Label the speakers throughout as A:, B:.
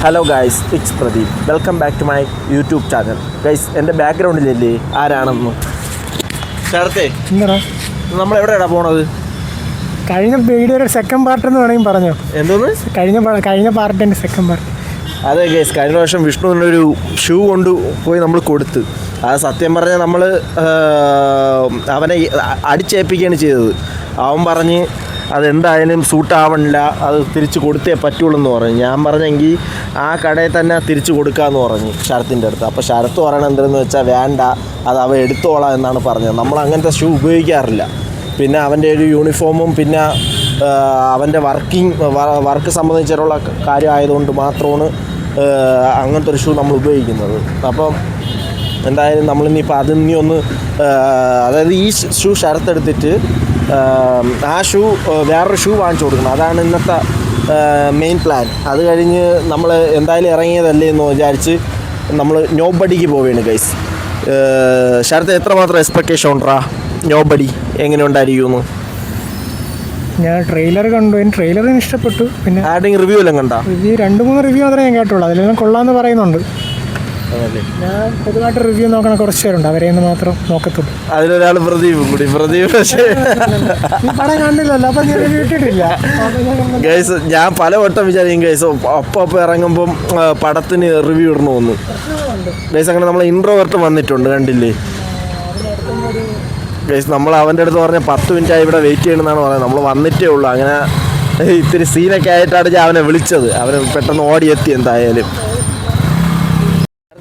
A: Hello guys, it's Pradeep. Welcome back to my YouTube channel. Guys, എൻ്റെ ബാക്ക്ഗ്രൗണ്ടിലല്ലേ ആരാണെന്ന് ചേർത്തേ. നമ്മളെവിടെയാടാ പോണത്?
B: കഴിഞ്ഞ വീഡിയോയുടെ സെക്കൻഡ് പാർട്ട് എന്ന് വേണമെങ്കിൽ പറഞ്ഞോ.
A: എന്തോന്ന്?
B: കഴിഞ്ഞ പാർട്ടിൻ്റെ സെക്കൻഡ് പാർട്ട്.
A: അതെ ഗൈസ്, കഴിഞ്ഞ വർഷം വിഷ്ണുവിനൊരു ഷൂ കൊണ്ട് പോയി നമ്മൾ കൊടുത്ത്. അത് സത്യം പറഞ്ഞാൽ നമ്മൾ അവനെ അടിച്ചേൽപ്പിക്കുകയാണ് ചെയ്തത്. അവൻ പറഞ്ഞ് അതെന്തായാലും സൂട്ടാവണില്ല, അത് തിരിച്ച് കൊടുത്തേ പറ്റുള്ളൂ എന്ന് പറഞ്ഞു. ഞാൻ പറഞ്ഞെങ്കിൽ ആ കടയിൽ തന്നെ തിരിച്ച് കൊടുക്കാമെന്ന് പറഞ്ഞു ശരത്തിൻ്റെ അടുത്ത്. അപ്പോൾ ശരത്ത് പറയണത് എന്തെന്ന് വെച്ചാൽ വേണ്ട, അത് അവൻ എടുത്തോളാം എന്നാണ് പറഞ്ഞത്. നമ്മൾ അങ്ങനത്തെ ഷൂ ഉപയോഗിക്കാറില്ല. പിന്നെ അവൻ്റെ ഒരു യൂണിഫോമും പിന്നെ അവൻ്റെ വർക്ക് സംബന്ധിച്ചിട്ടുള്ള കാര്യമായതുകൊണ്ട് മാത്രമാണ് അങ്ങനത്തെ ഒരു ഷൂ നമ്മൾ ഉപയോഗിക്കുന്നത്. അപ്പം എന്തായാലും നമ്മളിനിപ്പോൾ അതിനി ഒന്ന് അതായത് ഈ ഷൂ ശരത്തെടുത്തിട്ട് ആ ഷൂ വേറൊരു ഷൂ വാങ്ങിച്ചു കൊടുക്കണം. അതാണ് ഇന്നത്തെ മെയിൻ പ്ലാൻ. അത് കഴിഞ്ഞ് നമ്മൾ എന്തായാലും ഇറങ്ങിയതല്ലേ എന്ന് വിചാരിച്ച് നമ്മൾ നോബഡിക്ക് പോവുകയാണ് ഗൈസ്. ശരത്ത് എത്രമാത്രം എക്സ്പെക്ടേഷൻ ഉണ്ടാ നോബഡി എങ്ങനെ ഉണ്ടായിരിക്കുമെന്ന്?
B: ഞാൻ ട്രെയിലർ കണ്ടു, എനിക്ക് ട്രെയിലറിന് ഇഷ്ടപ്പെട്ടു. പിന്നെ
A: ആരുടെയും റിവ്യൂ എല്ലാം കണ്ടാ?
B: റിവ്യൂ 2-3 റിവ്യൂ മാത്രമേ ഞാൻ കേട്ടുള്ളൂ. അതിലെല്ലാം കൊള്ളാമെന്ന് പറയുന്നുണ്ട്. ഞാൻ പൊതുവായിട്ട് റിവ്യൂ നോക്കണ കുറച്ച് പേരുണ്ട്, അവരെയൊന്ന് മാത്രം നോക്കത്തുള്ളൂ.
A: അതിലൊരാൾ പ്രദീപും കൂടി. പ്രദീപ്
B: പടം കണ്ടില്ലല്ലോ, അപ്പം ഞാൻ റിവ്യൂ ഇട്ടിട്ടില്ല
A: ഗൈസ്. ഞാൻ പല വട്ടം വിചാരിക്കും ഗൈസ് ഒപ്പം ഇറങ്ങുമ്പം പടത്തിന് റിവ്യൂ ഇടണമെന്ന് ഗൈസ്. അങ്ങനെ നമ്മൾ ഇൻട്രോവേർട്ട് വന്നിട്ടുണ്ട്, കണ്ടില്ലേ ഗൈസ്? നമ്മൾ അവൻ്റെ അടുത്ത് പറഞ്ഞ 10 മിനിറ്റായി ഇവിടെ വെയിറ്റ് ചെയ്യണമെന്നാണ് പറയുന്നത്. നമ്മൾ വന്നിട്ടേ ഉള്ളൂ. അങ്ങനെ ഇത്തിരി സീനൊക്കെ ആയിട്ടാണ് ഞാൻ അവനെ വിളിച്ചത്. അവന് പെട്ടെന്ന് ഓടിയെത്തി എന്തായാലും.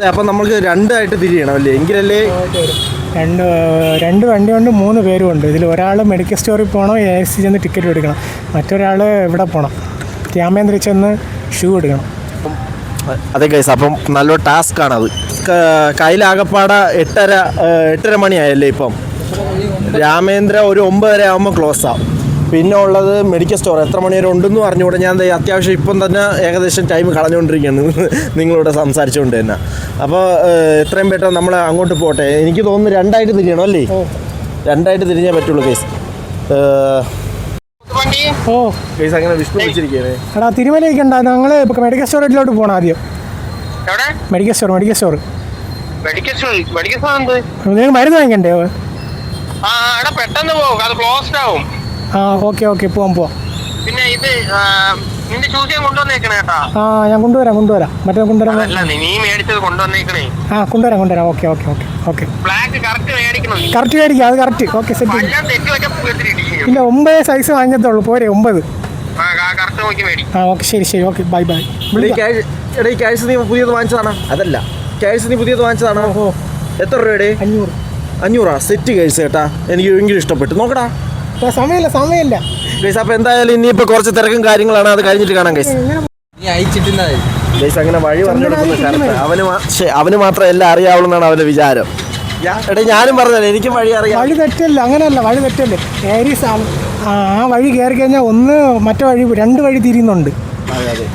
A: അപ്പം നമ്മൾക്ക് 2 ആയിട്ട് തിരിയണം അല്ലേ? എങ്കിലല്ലേ
B: രണ്ട് വണ്ടി കൊണ്ട് 3 പേരും ഉണ്ട്. ഇതിൽ ഒരാൾ മെഡിക്കൽ സ്റ്റോറിൽ പോകണം, AFC ചെന്ന് ടിക്കറ്റ് എടുക്കണം. മറ്റൊരാൾ ഇവിടെ പോകണം, രാമേന്ദ്ര ചെന്ന് ഷൂ എടുക്കണം.
A: അതെ ഗൈസ്, അപ്പം നല്ലൊരു ടാസ്ക്കാണത്. കയ്യിലാകപ്പാട 8:30 മണിയായല്ലേ ഇപ്പം. രാമേന്ദ്ര ഒരു 9:30 ആകുമ്പോൾ ക്ലോസ് ആവും. പിന്നെ ഉള്ളത് മെഡിക്കൽ സ്റ്റോർ. എത്ര മണി വരെ ഉണ്ടെന്ന് പറഞ്ഞുകൂടെ. ഞാൻ അത്യാവശ്യം ഇപ്പം തന്നെ ഏകദേശം ടൈം കളഞ്ഞുകൊണ്ടിരിക്കുകയാണ് നിങ്ങളോട് സംസാരിച്ചുകൊണ്ട് തന്നെ. അപ്പോൾ എത്രയും പെട്ടെന്ന് നമ്മൾ അങ്ങോട്ട് പോട്ടെ. എനിക്ക് തോന്നുന്നു 2 ആയിട്ട് തിരിയണം അല്ലേ? 2 ആയിട്ട് തിരിഞ്ഞേ പറ്റുള്ളൂ കേസ്. കേസ് അങ്ങനെ വിഷ്ണു വെച്ചിരിക്കുകയാണ്.
B: എടാ തിരുമലയ്ക്കുണ്ടാ, ഞങ്ങൾ മെഡിക്കൽ സ്റ്റോറിലോട്ട് പോകണം ആദ്യം. മെഡിക്കൽ സ്റ്റോർ നിങ്ങൾ മരുന്ന് വാങ്ങിക്കണ്ടേ?
C: പെട്ടെന്ന് പോകും, അത് ക്ലോസ്ഡ് ആവും.
B: ഓക്കെ പോവാം.
C: പിന്നെ ഇത് നിന്റെ ഷൂസ് ഞാൻ കൊണ്ടുവന്നേക്കണേ കേട്ടാ.
B: ഞാൻ കൊണ്ടുവരാം. മറ്റേ കൊണ്ടുവരാം.
C: നീ മേടിച്ചത് കൊണ്ടുവന്നേക്കണേ.
B: കൊണ്ടുവരാം. ഓക്കെ.
C: ബ്ലാക്ക് കറക്റ്റ് മേടിക്കണം.
B: കറക്റ്റ് മേടിക്കാം, അത് കറക്റ്റ്. Okay set. ഇല്ല 9 സൈസ് വാങ്ങിക്കത്തുള്ളൂ, പോരെ 9.
C: കറക്റ്റ് നോക്കി മേടി.
B: ഓക്കെ ശരി. Okay bye.
A: ക്യാഷ് നീ പുതിയത് വാങ്ങിച്ചതാണോ? അതല്ല, ക്യാഷ് നീ പുതിയത് വാങ്ങിച്ചതാണോ? എത്ര രൂപയുടെ? 500 സെറ്റ് കേസ് കേട്ടാ. എനിക്ക് ഭയങ്കര ഇഷ്ടപ്പെട്ടു. നോക്കടാ,
B: സമയമില്ല
A: ഗൈസ്. അപ്പോൾ എന്തായാലും ഇനിയിപ്പോൾ കുറച്ച് തിരക്കും കാര്യങ്ങളാണ്, അത് കഴിഞ്ഞിട്ട് കാണാം ഗൈസ്. ഗൈസ് അങ്ങനെ വഴി പറഞ്ഞു കൊടുക്കുന്ന ശരത്ത് അവന് മാത്രം എല്ലാം അറിയാവുള്ളൂ എന്നാണ് അവൻ്റെ വിചാരം. ഞാനും പറഞ്ഞല്ലേ എനിക്കും വഴി അറിയാം.
B: വഴി തെറ്റല്ല, അങ്ങനെയല്ല, വഴി തെറ്റല്ലേ. ഏരീസ് ആ വഴി കയറി കഴിഞ്ഞാൽ മറ്റേ വഴി 2 വഴി തിരിയുന്നുണ്ട്.
A: അതെ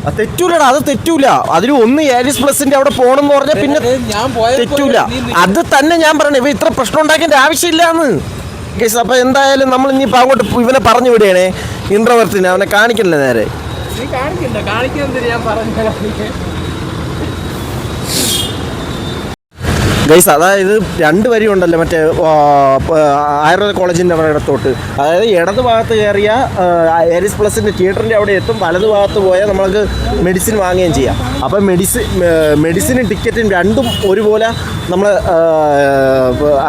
A: അത് തെറ്റൂലടാ, അത് തെറ്റൂല. അതിൽ ഒന്ന് ഏരിയസ് പ്ലസിന്റെ അവിടെ പോകണം എന്ന് പറഞ്ഞാൽ പിന്നെ തെറ്റൂല. അത് തന്നെ ഞാൻ പറയണേ, ഇവ ഇത്ര പ്രശ്നം ഉണ്ടാക്കേണ്ട ആവശ്യമില്ലാന്ന് ഗൈസ്. അപ്പോൾ എന്തായാലും നമ്മൾ ഇനിയിപ്പോൾ അങ്ങോട്ട് ഇവനെ പറഞ്ഞു വിടുകയാണേ, ഇൻട്രോവർട്ടിനെ. അവനെ കാണിക്കണില്ല നേരെ. ഗൈസ് അതായത് 2 വരി ഉണ്ടല്ലോ മറ്റേ ആയുർവേദ കോളേജിൻ്റെ അവിടെ ഇടത്തോട്ട്. അതായത് ഇടത് ഭാഗത്ത് കയറിയ ഏരിയസ് പ്ലസിൻ്റെ തിയേറ്ററിൻ്റെ അവിടെ എത്തും. വലത് ഭാഗത്ത് പോയാൽ നമുക്ക് മെഡിസിൻ വാങ്ങുകയും ചെയ്യാം. അപ്പം മെഡിസിനും ടിക്കറ്റും രണ്ടും ഒരുപോലെ നമ്മൾ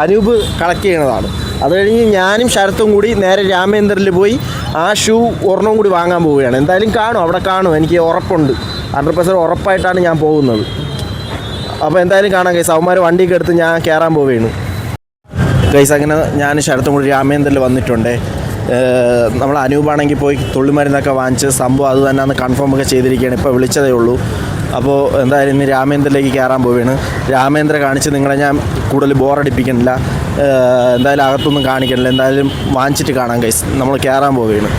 A: അനൂപ് കളക്ട് ചെയ്യണതാണ്. അത് കഴിഞ്ഞ് ഞാനും ശരത്തും കൂടി നേരെ രാമേന്ദ്രയിൽ പോയി ആ ഷൂ ഒരെണ്ണം കൂടി വാങ്ങാൻ പോവുകയാണ്. എന്തായാലും അവിടെ കാണും, എനിക്ക് ഉറപ്പുണ്ട്. 100% ഉറപ്പായിട്ടാണ് ഞാൻ പോകുന്നത്. അപ്പോൾ എന്തായാലും കാണാം ഗൈസ്. അവന്മാർ വണ്ടിയൊക്കെ എടുത്ത് ഞാൻ കയറാൻ പോവുകയാണ് ഗൈസ്. അങ്ങനെ ഞാൻ ശരത്തും കൂടി രാമേന്ദ്രയിൽ വന്നിട്ടുണ്ട്. നമ്മൾ അനൂപാണെങ്കിൽ പോയി തുള്ളിമരുന്നൊക്കെ വാങ്ങിച്ച് സംഭവം അത് തന്നെയാണ് കൺഫേം ഒക്കെ ചെയ്തിരിക്കുകയാണ്. ഇപ്പോൾ വിളിച്ചതേ ഉള്ളൂ. അപ്പോൾ എന്തായാലും ഇന്ന് രാമേന്ദ്രയിലേക്ക് കയറാൻ പോവുകയാണ്. രാമേന്ദ്ര കാണിച്ച് നിങ്ങളെ ഞാൻ കൂടുതൽ ബോറടിപ്പിക്കണില്ല. എന്തായാലും അകത്തൊന്നും കാണിക്കണില്ല. എന്തായാലും വാങ്ങിച്ചിട്ട് കാണാം ഗൈസ്. നമ്മൾ കയറാൻ പോവുകയാണ്.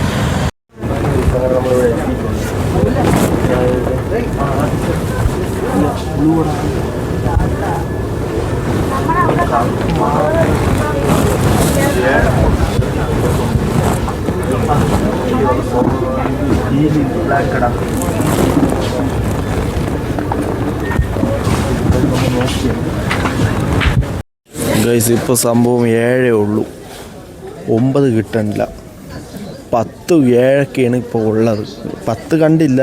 A: black kada. ഗൈസ് ഇപ്പോൾ സംഭവം 7 ഉള്ളൂ, 9 കിട്ടണില്ല. 10 7 ഇപ്പോൾ ഉള്ളത്. 10 കണ്ടില്ല.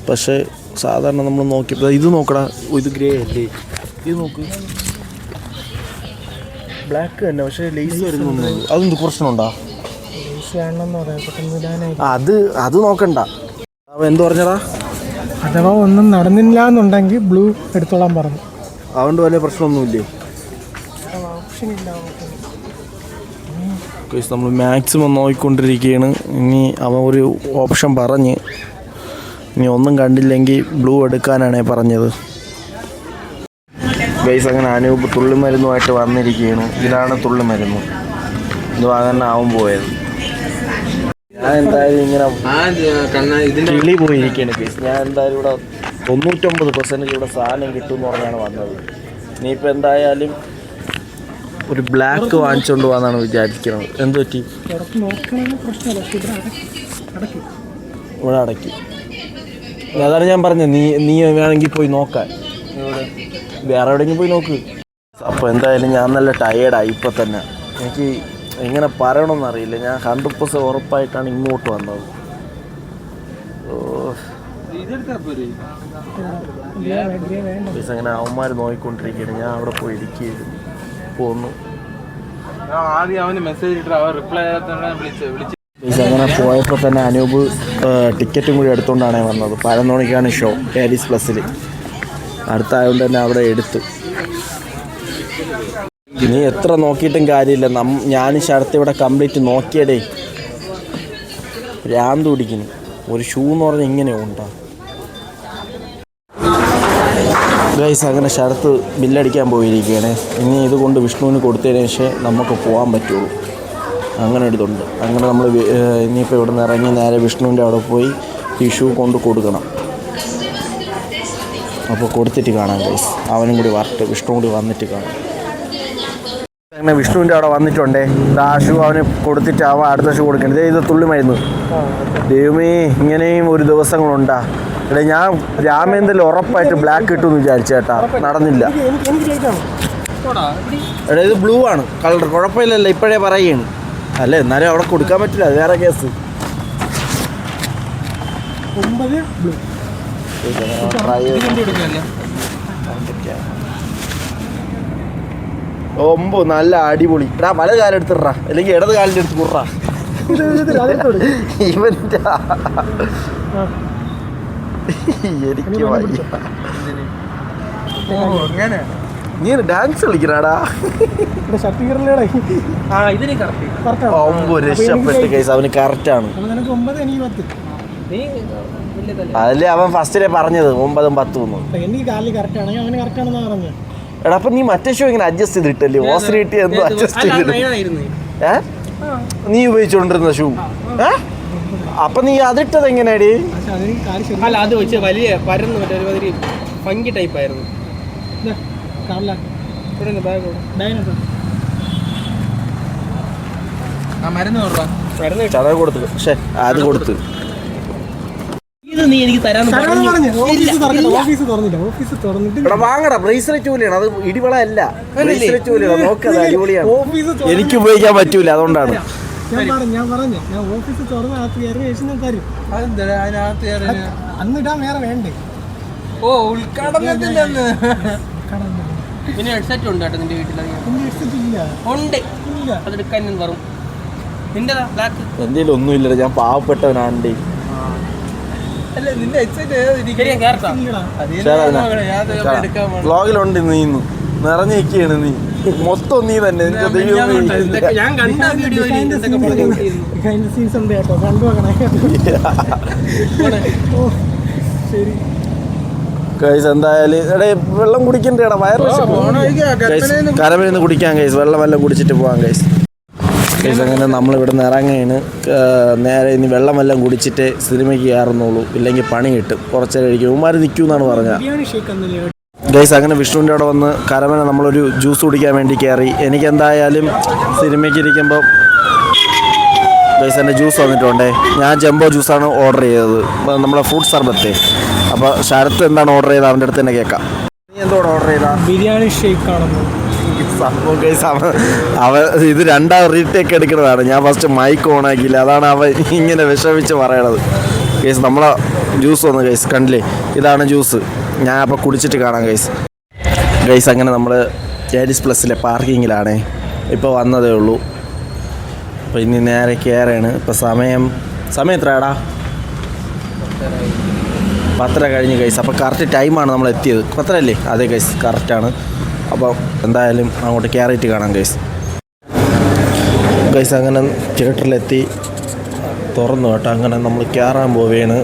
A: പക്ഷേ സാധാരണ നമ്മൾ നോക്കിയപ്പോൾ ഇത് നോക്കടാ, ഇത് ഗ്രേ അല്ലേ, ഇത് നോക്ക്, ബ്ലാക്ക് തന്നെ. പക്ഷേ ലേസ് വരുന്നു, അതെന്ത് പ്രശ്നമുണ്ടോ? അത് നോക്കണ്ട. അവൻ എന്ത് പറഞ്ഞടാ?
B: അഥവാ ഒന്നും നടന്നില്ല എന്നുണ്ടെങ്കിൽ ബ്ലൂ എടുത്തോളാൻ പറഞ്ഞു.
A: അതുകൊണ്ട് വലിയ പ്രശ്നമൊന്നുമില്ലേ? നമ്മൾ മാക്സിമം നോക്കിക്കൊണ്ടിരിക്കുകയാണ്. ഇനി അവൻ ഒരു ഓപ്ഷൻ പറഞ്ഞ്, ഇനി ഒന്നും കണ്ടില്ലെങ്കിൽ ബ്ലൂ എടുക്കാനാണ് പറഞ്ഞത്. ഗൈസ് അങ്ങനെ അനൂപ് തുള്ളിമരുന്നുമായിട്ട് വന്നിരിക്കുകയാണ്. ഇതിലാണ് തുള്ളിമരുന്ന്. ഇത് വാങ്ങാൻ ആവും പോയത്. ഞാൻ എന്തായാലും ഇങ്ങനെ കിളി പോയിരിക്കുകയാണ് ഗൈസ്. ഞാൻ എന്തായാലും ഇവിടെ 99% ഇവിടെ സാധനം കിട്ടുമെന്ന് പറഞ്ഞാണ് വന്നത്. ഇനിയിപ്പോൾ എന്തായാലും ഒരു ബ്ലാക്ക് വാങ്ങിച്ചുകൊണ്ട് പോകാന്നാണ് വിചാരിക്കുന്നത്. എന്ത് പറ്റി? ഇവിടെ അടക്കി. അതാണ് ഞാൻ പറഞ്ഞത്, നീ വേണമെങ്കിൽ പോയി നോക്കാൻ, വേറെ എവിടെയെങ്കിലും പോയി നോക്ക്. അപ്പോൾ എന്തായാലും ഞാൻ നല്ല ടയേർഡായി ഇപ്പം തന്നെ. എനിക്ക് എങ്ങനെ പറയണമെന്നറിയില്ല. ഞാൻ 100% ഉറപ്പായിട്ടാണ് ഇങ്ങോട്ട് വന്നത്. അങ്ങനെ അവന്മാർ നോക്കിക്കൊണ്ടിരിക്കുകയാണ്. ഞാൻ അവിടെ പോയി ഇരിക്കുകയായിരുന്നു. പോന്നു അങ്ങനെ പോയപ്പോൾ തന്നെ അനൂപ് ടിക്കറ്റും കൂടി എടുത്തുകൊണ്ടാണ് വന്നത്. 11 മണിക്കാണ് ഷോ പാരീസ് പ്ലസ്സിൽ. അടുത്തായതുകൊണ്ട് തന്നെ അവിടെ എടുത്തു. ഇനി എത്ര നോക്കിയിട്ടും കാര്യമില്ല. ഞാൻ ശരത്ത് ഇവിടെ കംപ്ലീറ്റ് നോക്കിയടേ, ഭ്രാന്ത് പിടിക്കുന്നു. ഒരു ഷൂ എന്ന് പറഞ്ഞാൽ ഇങ്ങനെ ഉണ്ടോ ഗൈസ്? അങ്ങനെ ശരത്ത് ബില്ലടിക്കാൻ പോയിരിക്കുകയാണ്. ഇനി ഇതുകൊണ്ട് വിഷ്ണുവിന് കൊടുത്തതിന് ശേഷം നമുക്ക് പോകാൻ പറ്റുള്ളൂ. അങ്ങനെ ഒരു ഇതുണ്ട്. അങ്ങനെ നമ്മൾ ഇനിയിപ്പോൾ ഇവിടെ നിന്ന് ഇറങ്ങി നേരെ വിഷ്ണുവിൻ്റെ അവിടെ പോയി ഈ ഷൂ കൊണ്ട് കൊടുക്കണം. അപ്പോൾ കൊടുത്തിട്ട് കാണാം ഗൈസ്. അവനും കൂടി വരട്ടെ, വിഷ്ണു കൂടി വന്നിട്ട് കാണാം. അങ്ങനെ വിഷ്ണുവിൻ്റെ അവിടെ വന്നിട്ടുണ്ടേ. ആ ഷൂ അവന് കൊടുത്തിട്ട് അവൻ അടുത്ത ഷൂ കൊടുക്കണത്. ഇത് തുള്ളി മരുന്ന്. ദൈവമേ, ഇങ്ങനെയും ഒരു ദിവസങ്ങളുണ്ടാ? എടാ, ഞാൻ രാമേന്ദ്രയിൽ ഉറപ്പായിട്ട് ബ്ലാക്ക് കിട്ടുമെന്ന് വിചാരിച്ചേട്ടാ, നടന്നില്ല. എടാ, ഇത് ബ്ലൂ ആണ് കളർ, കുഴപ്പമില്ലല്ലോ, ഇപ്പോഴേ പറയുകയാണ്. അല്ല, എന്നാലും അവിടെ കൊടുക്കാൻ പറ്റില്ല, അത് വേറെ കേസ്. 9 നല്ല അടിപൊളി. എടാ, വലത് കാലം എടുത്തിട്രാ, അല്ലെങ്കിൽ ഇടത് കാലിൻ്റെ എടുത്ത് കുറാ. ഇവൻ്റെ എനിക്ക് വയ്യ. നീ ഡാൻസ് കളിക്കണാടാ. രക്ഷപ്പെട്ട് കേസ്. അവന് കറക്റ്റാണ്. അതല്ലേ അവൻ ഫസ്റ്റിലെ പറഞ്ഞത് 9 10. എടാ, അപ്പൊ നീ മറ്റേ ഷോ ഇങ്ങനെ അഡ്ജസ്റ്റ് ചെയ്തിട്ടല്ലേ? ഓസ്ട്രേലിയ എന്തോ അഡ്ജസ്റ്റ് ചെയ്തിട്ട് നീ ഉപയോഗിച്ചോണ്ടിരുന്ന ഷൂ. അപ്പൊ നീ അതിട്ടത് എങ്ങനെയാടി?
D: അല്ല, അത് വെച്ച് വലിയ പരന്ന് മറ്റൊരു ഭംഗി ടൈപ്പ് ആയിരുന്നു.
A: ചതവ് കൊടുത്തു. പക്ഷേ അത് കൊടുത്ത്
D: ഇത് നീ എനിക്ക് തരാന്ന്
A: വാങ്ങടാ. ബ്രേസ്ലെറ്റ് പോലെയാണ് അത്, ഇടിവള അല്ല, ബ്രേസ്ലെറ്റ് പോലെയാണ്. നോക്കത് അടിപൊളിയാണ്. എനിക്ക് ഉപയോഗിക്കാൻ പറ്റൂല, അതുകൊണ്ടാണ്
B: ഞാൻ പറഞ്ഞു. ഞാൻ ഓഫീസ് തുറന്ന് അന്നിടാൻ വേറെ വേണ്ടേ?
D: ഓ, ഉദ്ഘാടനത്തിന്റെ പിന്നെ ഹെഡ്സെറ്റ് ഉണ്ട് കേട്ടോ നിന്റെ വീട്ടിൽ? ഉണ്ട്, അതെടുക്കാൻ വരും. നിന്റെതാ ബ്ലാക്ക്?
A: എന്തെങ്കിലും ഒന്നുമില്ല, ഞാൻ പാവപ്പെട്ടവനാണ്ടേ. വ്ളോഗിലുണ്ട് നീന്നു നിറഞ്ഞിരിക്കുകയാണ്. നീ മൊത്തം നീ തന്നെ. എന്തായാലും എടേ വെള്ളം കുടിക്കണ്ടേടാ, വയറ് കരമരുന്ന് കുടിക്കാൻ കൈസ്. വെള്ളം കുടിച്ചിട്ട് പോകാം കൈസ്. അങ്ങനെ നമ്മളിവിടെ നിന്ന് ഇറങ്ങുകയാണ്. നേരെ ഇനി വെള്ളമെല്ലാം കുടിച്ചിട്ട് സിനിമയ്ക്ക് കയറുന്നുള്ളൂ, ഇല്ലെങ്കിൽ പണി കിട്ടും. കുറച്ചേരം കഴിക്കും ഉമ്മാർ നിൽക്കും എന്നാണ് പറഞ്ഞത് ഗൈസ്. അങ്ങനെ വിഷ്ണുവിൻ്റെ അവിടെ വന്ന് കരമന നമ്മളൊരു ജ്യൂസ് കുടിക്കാൻ വേണ്ടി കയറി. എനിക്ക് എന്തായാലും സിനിമയ്ക്ക് ഇരിക്കുമ്പോൾ ഗൈസ് എൻ്റെ ജ്യൂസ് വന്നിട്ടുണ്ടേ. ഞാൻ ജംബോ ജ്യൂസാണ് ഓർഡർ ചെയ്തത്, നമ്മളെ ഫ്രൂട്ട് സർബത്തെ. അപ്പോൾ ശരത്ത് എന്താണ് ഓർഡർ ചെയ്തത് അവൻ്റെ അടുത്ത് തന്നെ കേൾക്കാം. നീ എന്തോടെ ഓർഡർ ചെയ്താ?
B: ബിരിയാണി ഷേക്ക് ആണെന്ന്.
A: സംഭവം കേസ് അവ ഇത് രണ്ടാം റീടേക്ക് എടുക്കുന്നതാണ്. ഞാൻ ഫസ്റ്റ് മൈക്ക് ഓൺ ആക്കിയില്ല, അതാണ് അവൻ ഇങ്ങനെ വിഷമിച്ച് പറയണത്. കേസ് നമ്മളെ ജ്യൂസ് വന്നു കേസ്, കണ്ടില്ലേ, ഇതാണ് ജ്യൂസ്. ഞാൻ അപ്പോൾ കുടിച്ചിട്ട് കാണാം കേസ്. ഗൈസ് അങ്ങനെ നമ്മൾ ഏരിസ് പ്ലസ്സിലെ പാർക്കിങ്ങിലാണേ, ഇപ്പോൾ വന്നതേ ഉള്ളൂ. അപ്പോൾ ഇനി നേരെ കയറാണ്. ഇപ്പോൾ സമയം എത്രയാടാ? 10:30 കഴിഞ്ഞ് ഗൈസ്. അപ്പോൾ കറക്റ്റ് ടൈമാണ് നമ്മൾ എത്തിയത്. 10:30 അല്ലേ? അതെ ഗൈസ്, കറക്റ്റാണ്. അപ്പോൾ എന്തായാലും അങ്ങോട്ട് കയറിയിട്ട് കാണാം ഗൈസ്. ഗൈസ് അങ്ങനെ തിയേറ്ററിലെത്തി, തുറന്നു കേട്ടോ. അങ്ങനെ നമ്മൾ കയറാൻ പോവുകയാണ്.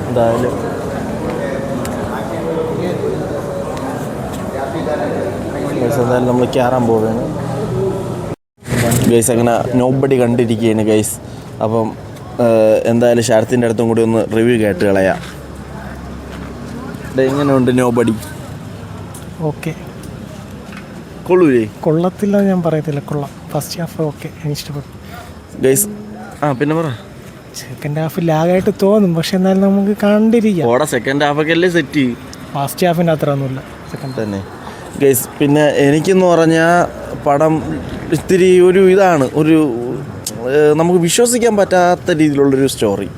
A: എന്തായാലും നമ്മൾ കയറാൻ പോവുകയാണ് ഗൈസ്. അങ്ങനെ നോബഡി കണ്ടിരിക്കുകയാണ് ഗൈസ്. അപ്പം എന്തായാലും ശരത്തിൻ്റെ അടുത്തും കൂടി ഒന്ന് റിവ്യൂ കേട്ട് കളയാം. എങ്ങനെയുണ്ട് നോബഡി?
B: ഓക്കെ,
A: കൊള്ളൂലേ?
B: കൊള്ളത്തില്ല ഞാൻ പറയത്തില്ല, കൊള്ളാം. ഫസ്റ്റ് ഹാഫ് ഓക്കെ, എനിക്ക് ഇഷ്ടപ്പെട്ടു
A: ഗൈസ്. പിന്നെ പറ.
B: സെക്കൻഡ് ഹാഫ് ലാഗായിട്ട് തോന്നും, പക്ഷെ എന്നാലും നമുക്ക് കണ്ടിരിക്കാം.
A: ഓടെ സെക്കൻഡ് ഹാഫൊക്കെ അല്ലേ സെറ്റ്.
B: ഫസ്റ്റ് ഹാഫിൻ്റെ അത്ര ഒന്നുമില്ല, സെക്കൻഡ്
A: തന്നെ ഗൈസ്. പിന്നെ എനിക്കെന്ന് പറഞ്ഞാൽ പടം ഇത്തിരി ഇതാണ് നമുക്ക് വിശ്വസിക്കാൻ പറ്റാത്ത രീതിയിലുള്ളൊരു സ്റ്റോറി.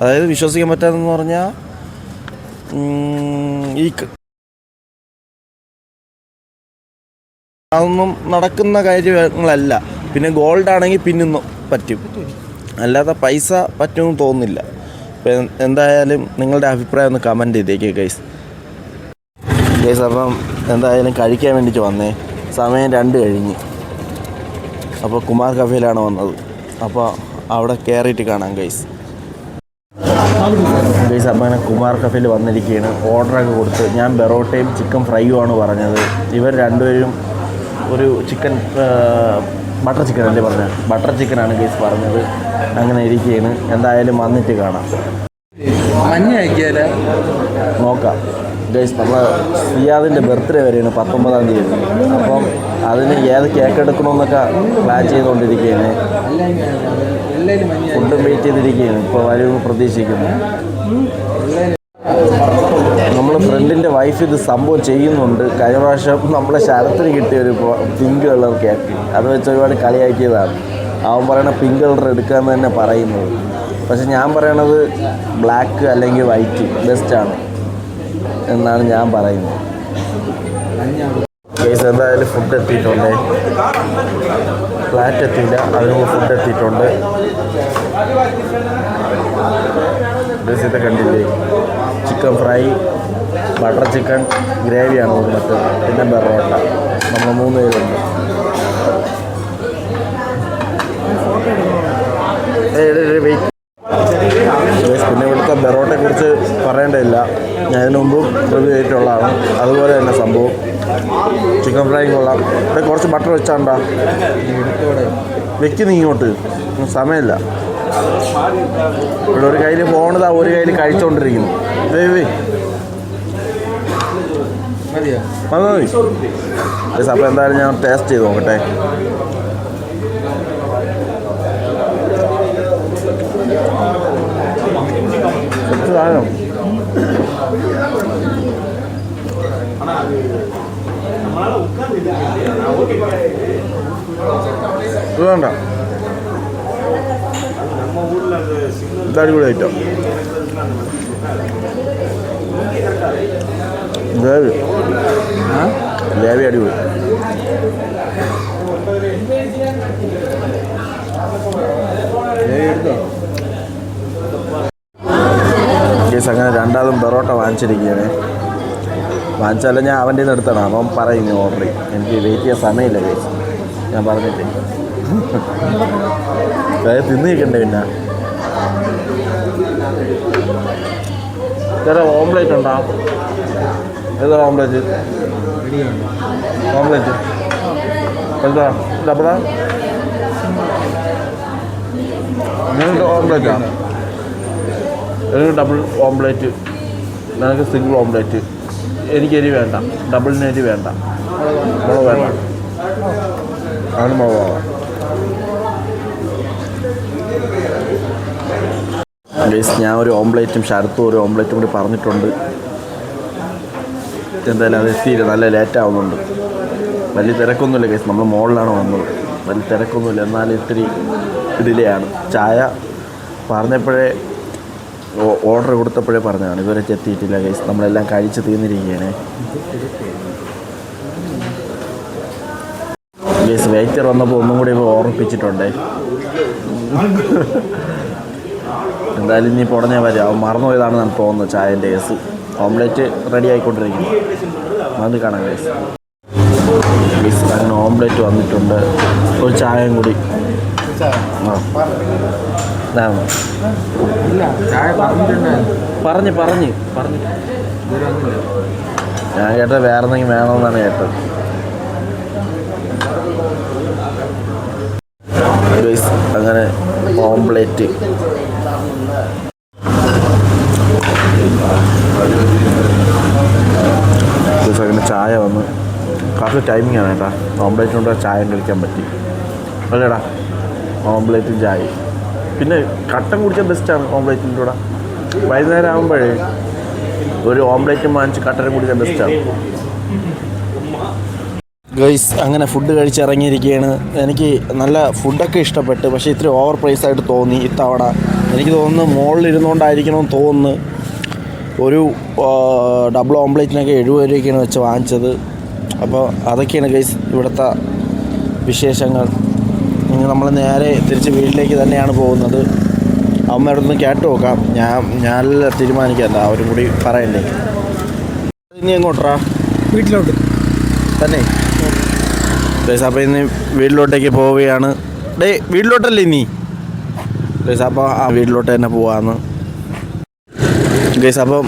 A: അതായത് വിശ്വസിക്കാൻ പറ്റാത്തെന്ന് പറഞ്ഞാൽ അതൊന്നും നടക്കുന്ന കാര്യങ്ങളല്ല. പിന്നെ ഗോൾഡ് ആണെങ്കിൽ പിന്നൊന്നും പറ്റും, അല്ലാതെ പൈസ പറ്റുമെന്ന് തോന്നുന്നില്ല. ഇപ്പം എന്തായാലും നിങ്ങളുടെ അഭിപ്രായം ഒന്ന് കമൻറ്റ് ചെയ്തേക്കുക ഗൈസ്. അപ്പം എന്തായാലും കഴിക്കാൻ വേണ്ടിയിട്ട് വന്നേ. സമയം 2 കഴിഞ്ഞ്. അപ്പോൾ കുമാർ കഫേയിലാണ് വന്നത്. അപ്പോൾ അവിടെ കയറിയിട്ട് കാണാം ഗൈസ്. അപ്പം അങ്ങനെ കുമാർ കഫേയിൽ വന്നിരിക്കുകയാണ്. ഓർഡറൊക്കെ കൊടുത്ത് ഞാൻ ബെറോട്ടയും ചിക്കൻ ഫ്രൈയുമാണ് പറഞ്ഞത്. ഇവർ രണ്ടുപേരും ഒരു ചിക്കൻ ബട്ടർ ചിക്കൻ അല്ലേ പറഞ്ഞത്, ബട്ടർ ചിക്കനാണ് ഗൈസ് പറഞ്ഞത്. അങ്ങനെ ഇരിക്കുകയാണ്. എന്തായാലും വന്നിട്ട് കാണാം. നോക്കാം ഗൈസ്. നമ്മൾ സിയാദിൻ്റെ ബർത്ത്ഡേ വരെയാണ് 19-ാം തീയതി. അപ്പം അതിന് ഏത് കേക്ക് എടുക്കണമെന്നൊക്കെ പ്ലാൻ ചെയ്തുകൊണ്ടിരിക്കുകയാണ്. ഫുഡും വെയിറ്റ് ചെയ്തിരിക്കുകയാണ്. ഇപ്പോൾ വരുമെന്ന് പ്രതീക്ഷിക്കുന്നു. നമ്മൾ ഫ്രണ്ടിൻ്റെ വൈഫ് ഇത് സംഭവം ചെയ്യുന്നുണ്ട്. കഴിഞ്ഞ പ്രാവശ്യം നമ്മളെ ശരത്തിന് കിട്ടിയൊരു പിങ്ക് കളർ കേക്ക്, അത് വെച്ച് ഒരുപാട് കളിയാക്കിയതാണ്. അവൻ പറയണ പിങ്ക് കളർ എടുക്കാമെന്ന് തന്നെ പറയുന്നത്. പക്ഷെ ഞാൻ പറയണത് ബ്ലാക്ക് അല്ലെങ്കിൽ വൈറ്റ് ബെസ്റ്റാണ് എന്നാണ് ഞാൻ പറയുന്നത്. ഗൈസ് എന്തായാലും ഫുഡ് എത്തിയിട്ടുണ്ട്. ഫ്ലാറ്റ് എത്തിയില്ല, അതിന് ഫുഡ് എത്തിയിട്ടുണ്ട്. ഇത് കണ്ടില്ലേ, ചിക്കൻ ഫ്രൈ, ബട്ടർ ചിക്കൻ ഗ്രേവിയാണ് മറ്റത്, പിന്നെ ബെറോട്ട. നമ്മൾ 3 പേരുണ്ട്. പിന്നെ ഇവിടുത്തെ ബെറോട്ടയെക്കുറിച്ച് പറയേണ്ടതില്ല, ഞാൻ ഇതിനു മുമ്പ് റിവ്യൂ ചെയ്തിട്ടുള്ളതാണ്. അതുപോലെ തന്നെ സംഭവം ചിക്കൻ ഫ്രൈ കൊള്ളാം. ഇവിടെ കുറച്ച് ബട്ടർ വെച്ചാണ്ടാ വെക്ക് നീ ഇങ്ങോട്ട്, സമയമില്ല. ഇവിടെ ഒരു കയ്യിൽ ഫോണിതാ, ഒരു കയ്യിൽ കഴിച്ചുകൊണ്ടിരിക്കുന്നു. മതി. അപ്പോൾ എന്തായാലും ഞാൻ ടേസ്റ്റ് ചെയ്ത് നോക്കട്ടെ. സാധനം ഇത് വേണ്ട, ഇത് അടിപൊളി ഐറ്റം. ഗ്രേവി അടിപൊളി. അങ്ങനെ രണ്ടാമതും ബെറോട്ട വാങ്ങിച്ചിരിക്കുകയാണ്. വാങ്ങിച്ചാലും ഞാൻ അവൻ്റെ നിന്ന് എടുത്തണം. അവൻ പറയും ഓർഡർ ചെയ്യും. എനിക്ക് വെയിറ്റ് ചെയ്യാൻ സമയമില്ല കേസ്, ഞാൻ പറഞ്ഞിട്ട് തിന്ന് നിൽക്കണ്ടേ. പിന്നെ ചേട്ടാ ഓംപ്ലേറ്റ് ഉണ്ടോ? ഏതാ ഓംപ്ലേറ്റ്? ഓംപ്ലേറ്റ് എന്താ ഡബിളാ? നിങ്ങൾക്ക് ഓംപ്ലേറ്റാണ്? എനിക്ക് ഡബിൾ ഓംപ്ലേറ്റ്, എനിക്ക് സിംഗിൾ ഓംപ്ലേറ്റ്. എനിക്ക് എരി വേണ്ട, ഡബിളിന് എരി വേണ്ട, മുളക് വേണ്ട. ആണ് മുളകാവാം. ഞാൻ ഒരു ഓംപ്ലേറ്റും ശരത്തും ഒരു ഓംപ്ലേറ്റും കൂടി പറഞ്ഞിട്ടുണ്ട്. എന്തായാലും അത് എത്തിയില്ല, നല്ല ലേറ്റ് ആവുന്നുണ്ട്. വലിയ തിരക്കൊന്നുമില്ല കേസ്, നമ്മൾ മുകളിലാണ് വന്നത്. വലിയ തിരക്കൊന്നുമില്ല, എന്നാലും ഇത്തിരി ഡിലെയാണ്. ചായ പറഞ്ഞപ്പോഴേ ഓർഡർ കൊടുത്തപ്പോഴേ പറഞ്ഞതാണ്, ഇതുവരെ എത്തിയിട്ടില്ല കേസ്. നമ്മളെല്ലാം കഴിച്ച് തീർന്നിരിക്കുകയാണ് കേസ്. വെയിറ്റർ വന്നപ്പോൾ ഒന്നും കൂടി ഓർമ്മിപ്പിച്ചിട്ടുണ്ടേ. എന്തായാലും ഇനി ഉടനെ വരും. അവൻ മറന്നുപോയതാണ് ഞാൻ തോന്നുന്നത്. ചായൻ്റെ കേസ് ഓംലെറ്റ് റെഡി ആയിക്കൊണ്ടിരിക്കുന്നു, അത് കാണാം കേസ്. അങ്ങനെ ഓംലെറ്റ് വന്നിട്ടുണ്ട്, ഒരു ചായയും കൂടി. പറഞ്ഞ് ഞാൻ കേട്ടത് വേറെ എന്തെങ്കിലും വേണമെന്നാണ് കേട്ടത്. അങ്ങനെ ഓംലെറ്റ് അങ്ങനെ ചായ വന്ന് കറക്റ്റ് ടൈമിംഗ് ആണ് കേട്ടോ. ഓംലെറ്റ് കൊണ്ട് ചായ കഴിക്കാൻ പറ്റി അല്ലേടാ. ഓംലെറ്റും ചായയും പിന്നെ കട്ടൻ കുടിച്ചാൽ ബെസ്റ്റാണ് ഓംലെറ്റിൻ്റെ കൂടെ. വൈകുന്നേരം ആകുമ്പോഴേ ഒരു ഓംലെറ്റും വാങ്ങിച്ച് കട്ടനും കുടിച്ചാൽ ബെസ്റ്റാണ് ഗൈസ്. അങ്ങനെ ഫുഡ് കഴിച്ചിറങ്ങിയിരിക്കുകയാണ്. എനിക്ക് നല്ല ഫുഡൊക്കെ ഇഷ്ടപ്പെട്ട്, പക്ഷേ ഇത്തിരി ഓവർ പ്രൈസായിട്ട് തോന്നി ഇത്തവണ. എനിക്ക് തോന്നുന്നു മുകളിലിരുന്നുകൊണ്ടായിരിക്കണമെന്ന് തോന്നുന്നു. ഒരു ഡബിൾ ഓംലെറ്റിനൊക്കെ 70 രൂപയ്ക്കാണ് വെച്ച് വാങ്ങിച്ചത്. അപ്പോൾ അതൊക്കെയാണ് ഗൈസ് ഇവിടുത്തെ വിശേഷങ്ങൾ. ഇനി നമ്മൾ നേരെ തിരിച്ച് വീട്ടിലേക്ക് തന്നെയാണ് പോകുന്നത്. അമ്മയുടെ അടുത്ത് കേട്ട് നോക്കാം. ഞാനല്ല തീരുമാനിക്കല്ല, അവരും കൂടി പറയണ്ടേ. ഇനി എങ്ങോട്ടാ?
B: വീട്ടിലോട്ട്
A: തന്നെ ഗൈസ്. അപ്പോൾ ഇന്ന് വീട്ടിലോട്ടേക്ക് പോവുകയാണ്. വീട്ടിലോട്ടല്ലേ ഇനി ഗൈസ്? അപ്പോൾ ആ വീട്ടിലോട്ട് തന്നെ പോവാന്ന് ഗൈസ്. അപ്പം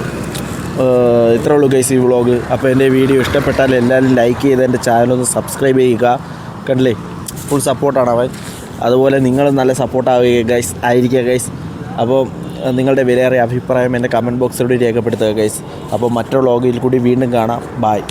A: ഇത്രേ ഉള്ളൂ ഗൈസ് ഈ വ്ളോഗ്. അപ്പോൾ എൻ്റെ വീഡിയോ ഇഷ്ടപ്പെട്ടാൽ എല്ലാവരും ലൈക്ക് ചെയ്ത് എൻ്റെ ചാനലൊന്ന് സബ്സ്ക്രൈബ് ചെയ്യുക. കണ്ടില്ലേ, ഫുൾ സപ്പോർട്ടാണ് അവൻ. അതുപോലെ നിങ്ങൾ നല്ല സപ്പോർട്ടാവുക ഗൈസ്, ആയിരിക്കുക ഗൈസ്. അപ്പോൾ നിങ്ങളുടെ വിലയേറിയ അഭിപ്രായം എൻ്റെ കമൻറ്റ് ബോക്സിലൂടെ രേഖപ്പെടുത്തുക ഗൈസ്. അപ്പോൾ മറ്റൊരു വ്ളോഗിൽ കൂടി വീണ്ടും കാണാം. ബായ്.